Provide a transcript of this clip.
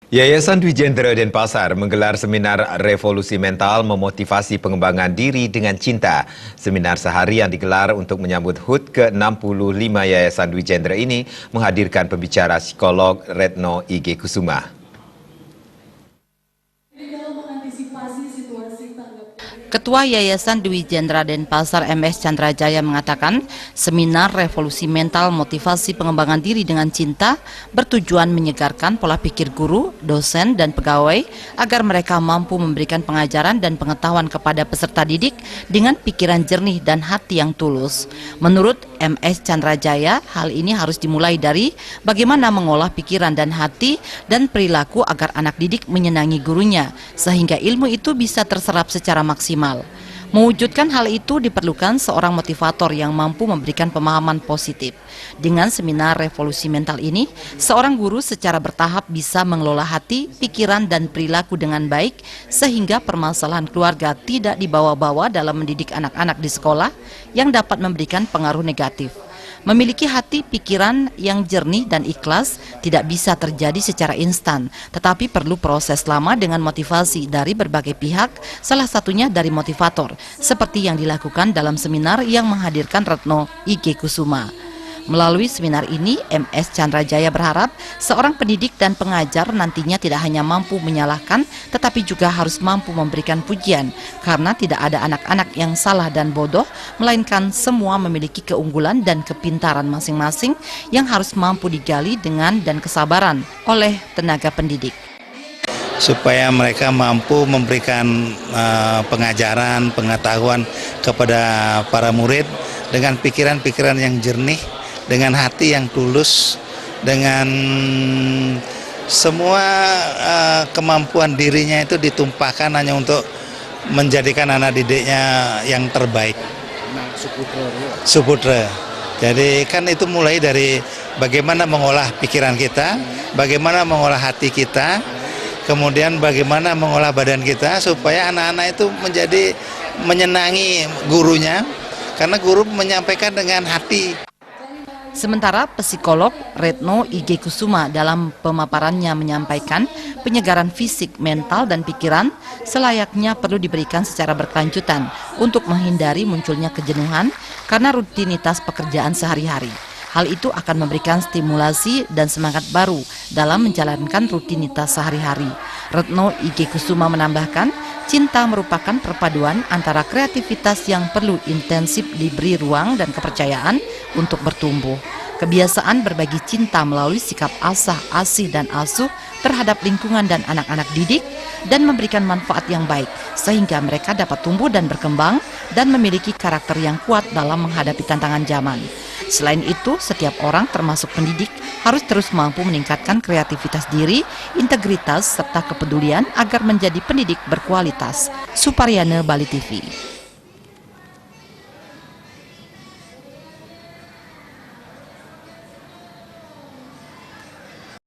Yayasan Dwi Jendera Denpasar menggelar seminar revolusi mental memotivasi pengembangan diri dengan cinta. Seminar sehari yang digelar untuk menyambut HUT ke-65 Yayasan Dwi Jendera ini menghadirkan pembicara psikolog Retno IG Kusuma. Ketua Yayasan Dwi Jendera Denpasar MS Chandra Jaya mengatakan, seminar revolusi mental motivasi pengembangan diri dengan cinta bertujuan menyegarkan pola pikir guru, dosen, dan pegawai agar mereka mampu memberikan pengajaran dan pengetahuan kepada peserta didik dengan pikiran jernih dan hati yang tulus. Menurut MS Chandra Jaya, hal ini harus dimulai dari bagaimana mengolah pikiran dan hati dan perilaku agar anak didik menyenangi gurunya, sehingga ilmu itu bisa terserap secara maksimal. Mewujudkan hal itu diperlukan seorang motivator yang mampu memberikan pemahaman positif. Dengan seminar revolusi mental ini, seorang guru secara bertahap bisa mengelola hati, pikiran, dan perilaku dengan baik sehingga permasalahan keluarga tidak dibawa-bawa dalam mendidik anak-anak di sekolah yang dapat memberikan pengaruh negatif. Memiliki hati pikiran yang jernih dan ikhlas tidak bisa terjadi secara instan, tetapi perlu proses lama dengan motivasi dari berbagai pihak, salah satunya dari motivator, seperti yang dilakukan dalam seminar yang menghadirkan Retno IG Kusuma. Melalui seminar ini, MS Chandra Jaya berharap seorang pendidik dan pengajar nantinya tidak hanya mampu menyalahkan, tetapi juga harus mampu memberikan pujian, karena tidak ada anak-anak yang salah dan bodoh, melainkan semua memiliki keunggulan dan kepintaran masing-masing yang harus mampu digali dengan dan kesabaran oleh tenaga pendidik. Supaya mereka mampu memberikan pengajaran, pengetahuan kepada para murid dengan pikiran-pikiran yang jernih, dengan hati yang tulus, dengan semua kemampuan dirinya itu ditumpahkan hanya untuk menjadikan anak didiknya yang terbaik. Suputra. Jadi kan itu mulai dari bagaimana mengolah pikiran kita, bagaimana mengolah hati kita, kemudian bagaimana mengolah badan kita supaya anak-anak itu menjadi menyenangi gurunya, karena guru menyampaikan dengan hati. Sementara psikolog Retno IG Kusuma dalam pemaparannya menyampaikan penyegaran fisik, mental, dan pikiran selayaknya perlu diberikan secara berkelanjutan untuk menghindari munculnya kejenuhan karena rutinitas pekerjaan sehari-hari. Hal itu akan memberikan stimulasi dan semangat baru dalam menjalankan rutinitas sehari-hari. Retno IG Kusuma menambahkan, cinta merupakan perpaduan antara kreativitas yang perlu intensif diberi ruang dan kepercayaan untuk bertumbuh. Kebiasaan berbagi cinta melalui sikap asah, asih, dan asuh terhadap lingkungan dan anak-anak didik dan memberikan manfaat yang baik sehingga mereka dapat tumbuh dan berkembang dan memiliki karakter yang kuat dalam menghadapi tantangan zaman. Selain itu, setiap orang termasuk pendidik harus terus mampu meningkatkan kreativitas diri, integritas, serta kepedulian agar menjadi pendidik berkualitas. Suparyana, Bali TV.